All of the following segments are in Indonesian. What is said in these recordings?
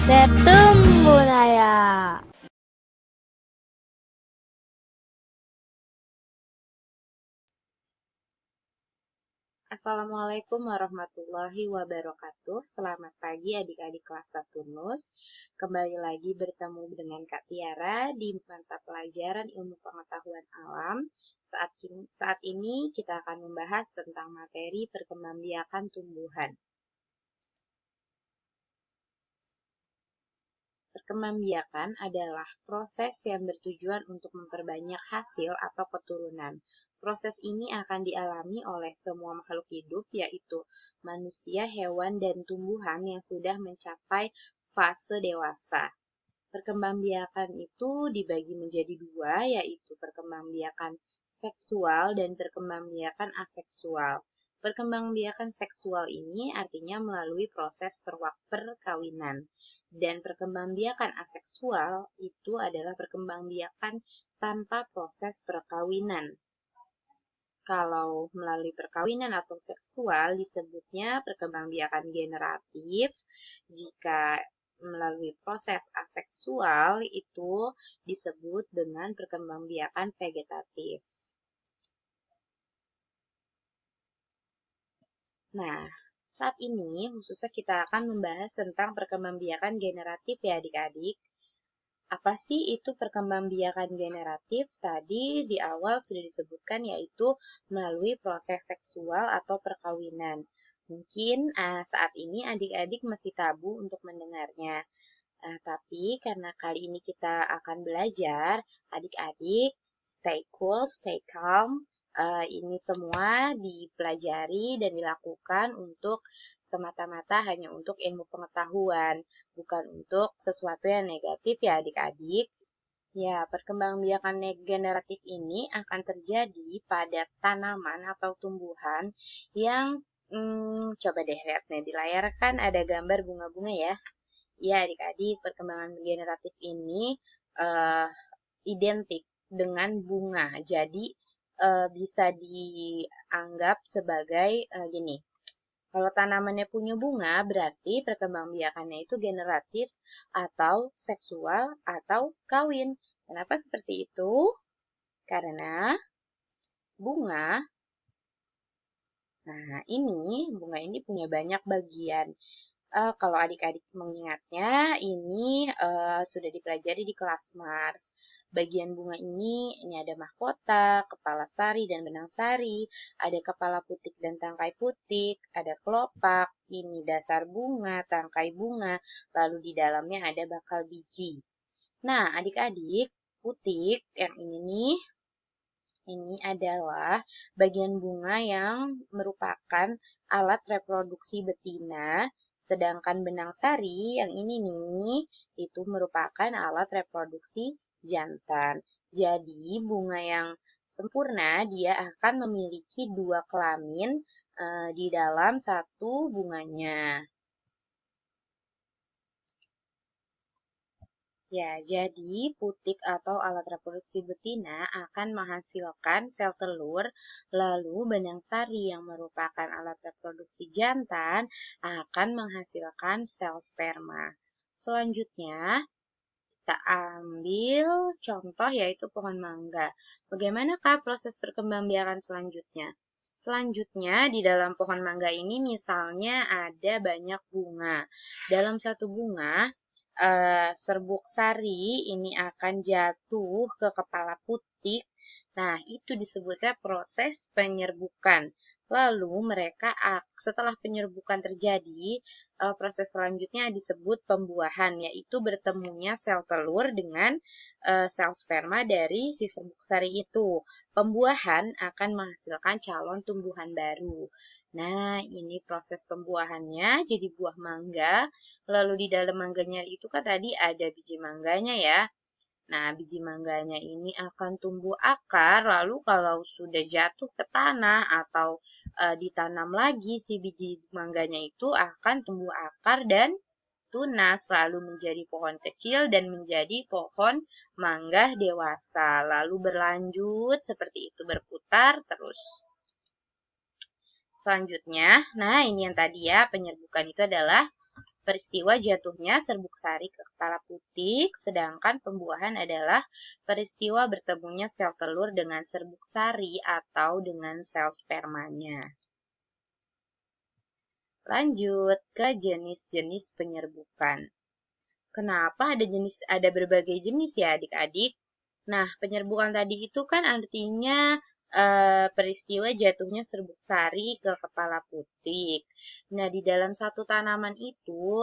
Setum Budaya. Assalamualaikum warahmatullahi wabarakatuh. Selamat pagi adik-adik kelas 1 NUS. Kembali lagi bertemu dengan Kak Tiara di mata pelajaran ilmu pengetahuan alam. Saat ini kita akan membahas tentang materi perkembangbiakan tumbuhan. Perkembangbiakan adalah proses yang bertujuan untuk memperbanyak hasil atau keturunan. Proses ini akan dialami oleh semua makhluk hidup, yaitu manusia, hewan, dan tumbuhan yang sudah mencapai fase dewasa. Perkembangbiakan itu dibagi menjadi dua, yaitu perkembangbiakan seksual dan perkembangbiakan aseksual. Perkembangbiakan seksual ini artinya melalui proses perkawinan, dan perkembangbiakan aseksual itu adalah perkembangbiakan tanpa proses perkawinan. Kalau melalui perkawinan atau seksual disebutnya perkembangbiakan generatif. Jika melalui proses aseksual itu disebut dengan perkembangbiakan vegetatif. Nah, saat ini khususnya kita akan membahas tentang perkembangbiakan generatif ya adik-adik. Apa sih itu perkembangbiakan generatif? Tadi di awal sudah disebutkan, yaitu melalui proses seksual atau perkawinan. Mungkin saat ini adik-adik masih tabu untuk mendengarnya. Tapi karena kali ini kita akan belajar, adik-adik stay cool, stay calm. Ini semua dipelajari dan dilakukan untuk semata-mata hanya untuk ilmu pengetahuan, bukan untuk sesuatu yang negatif ya adik-adik. Ya, perkembangbiakan generatif ini akan terjadi pada tanaman atau tumbuhan yang coba deh lihat nih di layar kan ada gambar bunga-bunga ya. Ya, adik-adik, perkembangan generatif ini identik dengan bunga. Jadi, bisa dianggap sebagai gini. Kalau tanamannya punya bunga, berarti perkembangbiakannya itu generatif atau seksual atau kawin. Kenapa seperti itu? Karena bunga, bunga ini punya banyak bagian. Kalau adik-adik mengingatnya, ini sudah dipelajari di kelas Mars. Bagian bunga ini ada mahkota, kepala sari dan benang sari, ada kepala putik dan tangkai putik, ada kelopak, ini dasar bunga, tangkai bunga, lalu di dalamnya ada bakal biji. Nah, adik-adik, putik yang ini adalah bagian bunga yang merupakan alat reproduksi betina. Sedangkan benang sari yang ini nih, itu merupakan alat reproduksi jantan. Jadi bunga yang sempurna dia akan memiliki dua kelamin di dalam satu bunganya. Ya, jadi putik atau alat reproduksi betina akan menghasilkan sel telur, lalu benang sari yang merupakan alat reproduksi jantan akan menghasilkan sel sperma. Selanjutnya, kita ambil contoh yaitu pohon mangga. Bagaimanakah proses perkembangbiakan selanjutnya? Selanjutnya, di dalam pohon mangga ini misalnya ada banyak bunga. Dalam satu bunga, serbuk sari ini akan jatuh ke kepala putik. Nah, itu disebutnya proses penyerbukan. Lalu mereka setelah penyerbukan terjadi, proses selanjutnya disebut pembuahan, yaitu bertemunya sel telur dengan sel sperma dari si serbuk sari itu. Pembuahan akan menghasilkan calon tumbuhan baru. Nah, ini proses pembuahannya jadi buah mangga. Lalu di dalam mangganya itu kan tadi ada biji mangganya ya. Nah, biji mangganya ini akan tumbuh akar, lalu kalau sudah jatuh ke tanah atau ditanam lagi si biji mangganya itu akan tumbuh akar dan tunas, lalu menjadi pohon kecil dan menjadi pohon mangga dewasa. Lalu berlanjut seperti itu berputar terus. Selanjutnya, nah ini yang tadi ya, penyerbukan itu adalah peristiwa jatuhnya serbuk sari ke kepala putik, sedangkan pembuahan adalah peristiwa bertemunya sel telur dengan serbuk sari atau dengan sel spermanya. Lanjut ke jenis-jenis penyerbukan. Kenapa ada berbagai jenis ya adik-adik? Nah, penyerbukan tadi itu kan artinya peristiwa jatuhnya serbuk sari ke kepala putik. Nah, di dalam satu tanaman itu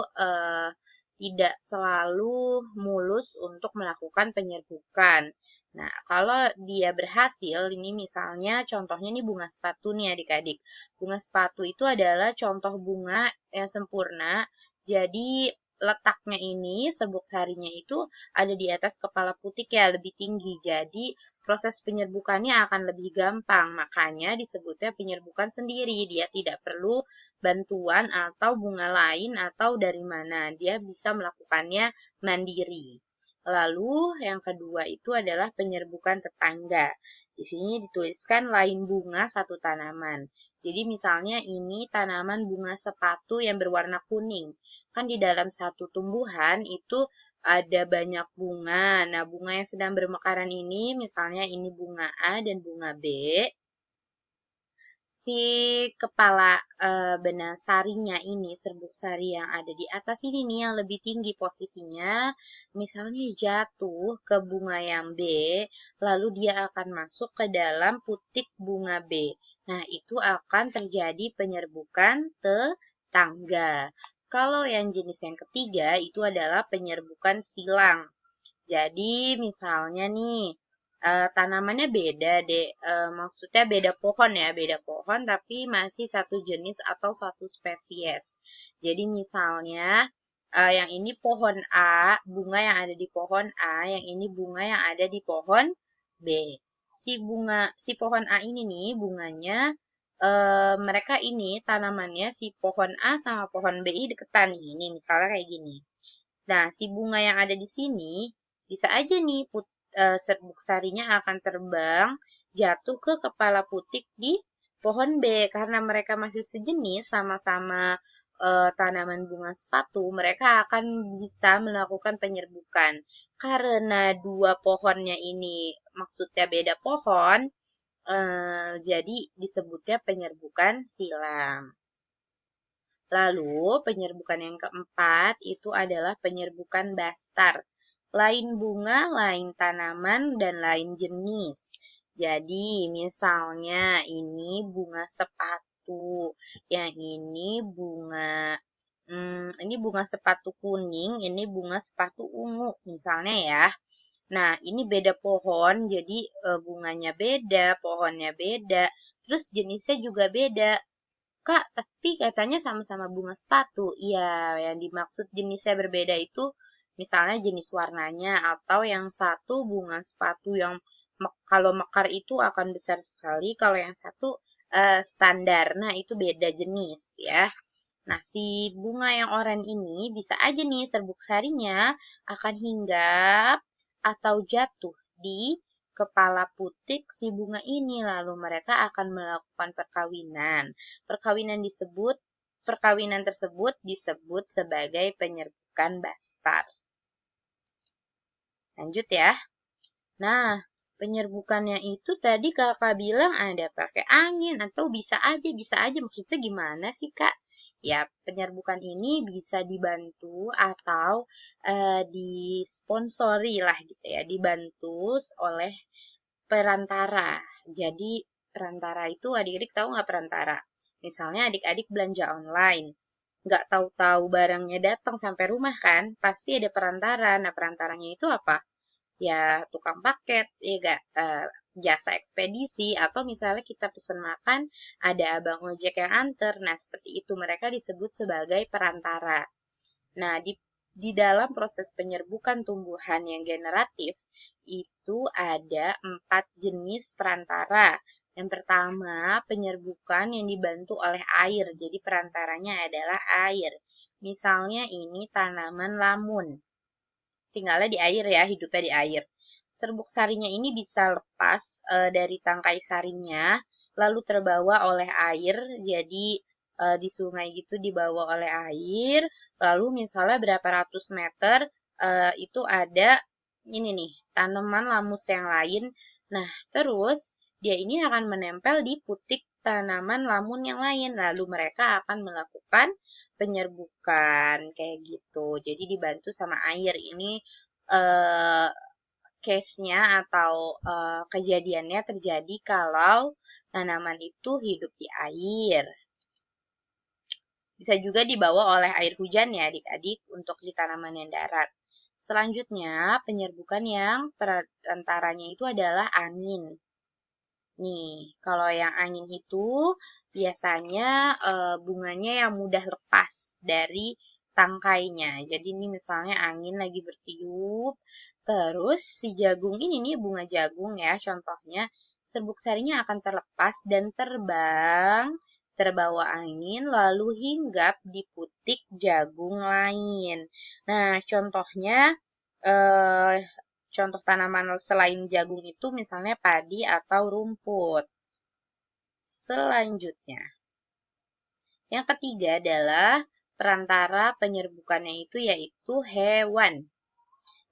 tidak selalu mulus untuk melakukan penyerbukan. Nah, kalau dia berhasil, ini misalnya contohnya nih bunga sepatu nih adik-adik. Bunga sepatu itu adalah contoh bunga yang sempurna. Jadi, letaknya ini, serbuk sarinya itu ada di atas kepala putik ya, lebih tinggi. Jadi, proses penyerbukannya akan lebih gampang. Makanya disebutnya penyerbukan sendiri. Dia tidak perlu bantuan atau bunga lain atau dari mana. Dia bisa melakukannya mandiri. Lalu yang kedua itu adalah penyerbukan tetangga. Di sini dituliskan lain bunga satu tanaman. Jadi misalnya ini tanaman bunga sepatu yang berwarna kuning. Kan di dalam satu tumbuhan itu ada banyak bunga. Nah, bunga yang sedang bermekaran ini, misalnya ini bunga A dan bunga B. Si kepala benang sarinya ini, serbuk sari yang ada di atas ini nih, yang lebih tinggi posisinya, misalnya jatuh ke bunga yang B, lalu dia akan masuk ke dalam putik bunga B. Nah, itu akan terjadi penyerbukan tetangga. Kalau yang jenis yang ketiga itu adalah penyerbukan silang. Jadi misalnya nih tanamannya beda deh, maksudnya beda pohon tapi masih satu jenis atau satu spesies. Jadi misalnya yang ini pohon A, bunga yang ada di pohon A, yang ini bunga yang ada di pohon B. Si pohon A ini nih bunganya mereka ini tanamannya si pohon A sama pohon B ini deketan nih. Ini misalnya kayak gini. Nah, si bunga yang ada di sini bisa aja nih serbuk sarinya akan terbang jatuh ke kepala putik di pohon B karena mereka masih sejenis sama-sama tanaman bunga sepatu, mereka akan bisa melakukan penyerbukan. Karena dua pohonnya ini maksudnya beda pohon, jadi disebutnya penyerbukan silang. Lalu penyerbukan yang keempat itu adalah penyerbukan bastar. Lain bunga, lain tanaman, dan lain jenis. Jadi misalnya ini bunga sepatu, yang ini bunga sepatu kuning, ini bunga sepatu ungu misalnya ya. Nah, ini beda pohon, jadi bunganya beda, pohonnya beda, terus jenisnya juga beda. Kak, tapi katanya sama-sama bunga sepatu. Iya, yang dimaksud jenisnya berbeda itu misalnya jenis warnanya atau yang satu bunga sepatu yang kalau mekar itu akan besar sekali, kalau yang satu standar. Nah, itu beda jenis ya. Nah, si bunga yang oranye ini bisa aja nih serbuk sarinya akan hinggap atau jatuh di kepala putik si bunga ini, lalu mereka akan melakukan perkawinan. Perkawinan tersebut disebut sebagai penyerbukan bastar. Lanjut ya. Nah, penyerbukannya itu tadi kakak bilang ada pakai angin atau bisa aja. Maksudnya gimana sih kak? Ya, penyerbukan ini bisa dibantu atau disponsori lah gitu ya, dibantu oleh perantara. Jadi perantara itu adik-adik tahu nggak perantara? Misalnya adik-adik belanja online, nggak tahu-tahu barangnya datang sampai rumah kan? Pasti ada perantara. Nah, perantaranya itu apa? Ya tukang paket, ya gak, jasa ekspedisi, atau misalnya kita pesan makan, ada abang ojek yang anter. Nah, seperti itu mereka disebut sebagai perantara. Nah, di dalam proses penyerbukan tumbuhan yang generatif, itu ada 4 jenis perantara. Yang pertama, penyerbukan yang dibantu oleh air. Jadi perantaranya adalah air. Misalnya ini tanaman lamun. Tinggalnya di air ya, hidupnya di air. Serbuk sarinya ini bisa lepas dari tangkai sarinya, lalu terbawa oleh air, jadi di sungai gitu dibawa oleh air, lalu misalnya berapa ratus meter itu ada ini nih, tanaman lamus yang lain. Nah, terus dia ini akan menempel di putik tanaman lamun yang lain. Lalu mereka akan melakukan penyerbukan kayak gitu. Jadi dibantu sama air. Ini eh, case-nya atau kejadiannya terjadi kalau tanaman itu hidup di air. Bisa juga dibawa oleh air hujan ya adik-adik untuk di tanaman yang darat. Selanjutnya, penyerbukan yang perantaranya itu adalah angin. Nih, kalau yang angin itu biasanya bunganya yang mudah lepas dari tangkainya. Jadi ini misalnya angin lagi bertiup, terus si jagung ini nih bunga jagung ya contohnya, serbuk sarinya akan terlepas dan terbang terbawa angin lalu hinggap di putik jagung lain. Nah, contohnya eh, contoh tanaman selain jagung itu misalnya padi atau rumput. Selanjutnya, yang ketiga adalah perantara penyerbukannya itu yaitu hewan.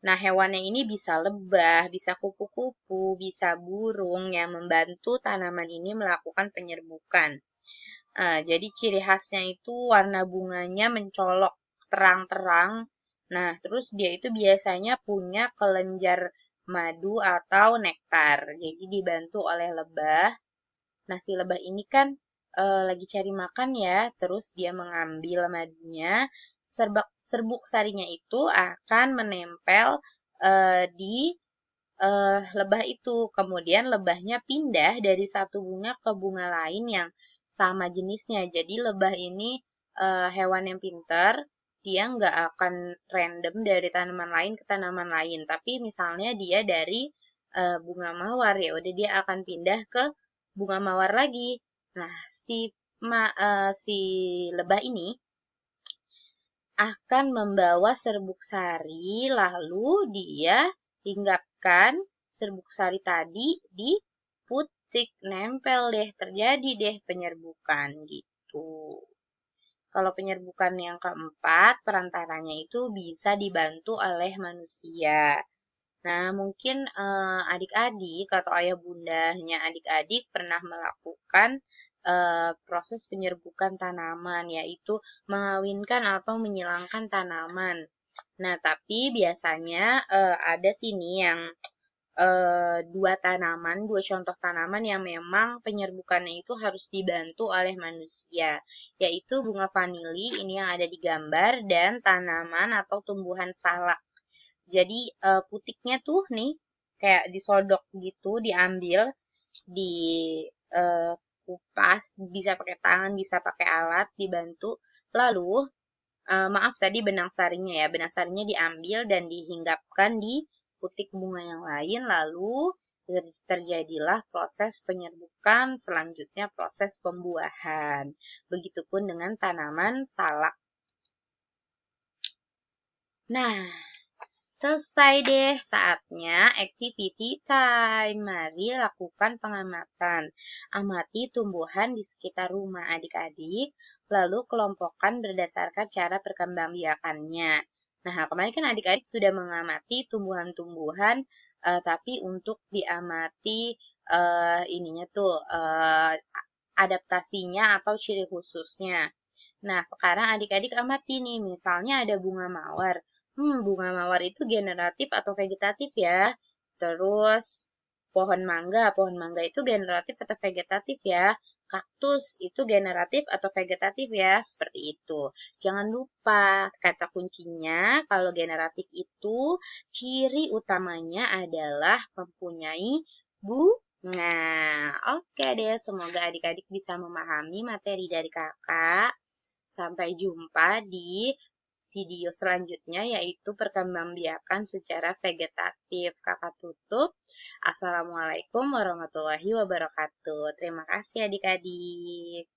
Nah, hewannya ini bisa lebah, bisa kupu-kupu, bisa burung yang membantu tanaman ini melakukan penyerbukan. Jadi ciri khasnya itu warna bunganya mencolok terang-terang. Nah, terus dia itu biasanya punya kelenjar madu atau nektar. Jadi dibantu oleh lebah. Nah, si lebah ini kan lagi cari makan ya, terus dia mengambil madunya. Serbuk sarinya itu akan menempel di lebah itu. Kemudian lebahnya pindah dari satu bunga ke bunga lain yang sama jenisnya. Jadi lebah ini hewan yang pintar, dia nggak akan random dari tanaman lain ke tanaman lain. Tapi misalnya dia dari bunga mawar, ya udah dia akan pindah ke bunga mawar lagi. Nah, si lebah ini akan membawa serbuk sari, lalu dia hinggapkan serbuk sari tadi di putik, nempel deh, terjadi deh penyerbukan gitu. Kalau penyerbukan yang keempat, perantaranya itu bisa dibantu oleh manusia. Nah, mungkin adik-adik atau ayah bundanya adik-adik pernah melakukan proses penyerbukan tanaman, yaitu mengawinkan atau menyilangkan tanaman. Nah, tapi biasanya ada sini yang dua contoh tanaman yang memang penyerbukannya itu harus dibantu oleh manusia, yaitu bunga vanili, ini yang ada di gambar, dan tanaman atau tumbuhan salak. Jadi putiknya tuh nih kayak disodok gitu, diambil, dikupas, bisa pakai tangan, bisa pakai alat, dibantu. Lalu maaf tadi benang sarinya ya, benang sarinya diambil dan dihinggapkan di putik bunga yang lain, lalu terjadilah proses penyerbukan, selanjutnya proses pembuahan. Begitupun dengan tanaman salak. Nah, selesai deh, saatnya activity time. Mari lakukan pengamatan. Amati tumbuhan di sekitar rumah adik-adik, lalu kelompokkan berdasarkan cara perkembangbiakannya. Nah, kemarin kan adik-adik sudah mengamati tumbuhan-tumbuhan, tapi untuk diamati ininya tuh adaptasinya atau ciri khususnya. Nah, sekarang adik-adik amati nih, misalnya ada bunga mawar. Bunga mawar itu generatif atau vegetatif ya. Terus pohon mangga itu generatif atau vegetatif ya. Kaktus itu generatif atau vegetatif ya, seperti itu. Jangan lupa kata kuncinya kalau generatif itu ciri utamanya adalah mempunyai bunga. Oke deh, semoga adik-adik bisa memahami materi dari kakak. Sampai jumpa di video selanjutnya yaitu perkembangbiakan secara vegetatif. Kakak tutup. Assalamualaikum warahmatullahi wabarakatuh. Terima kasih adik-adik.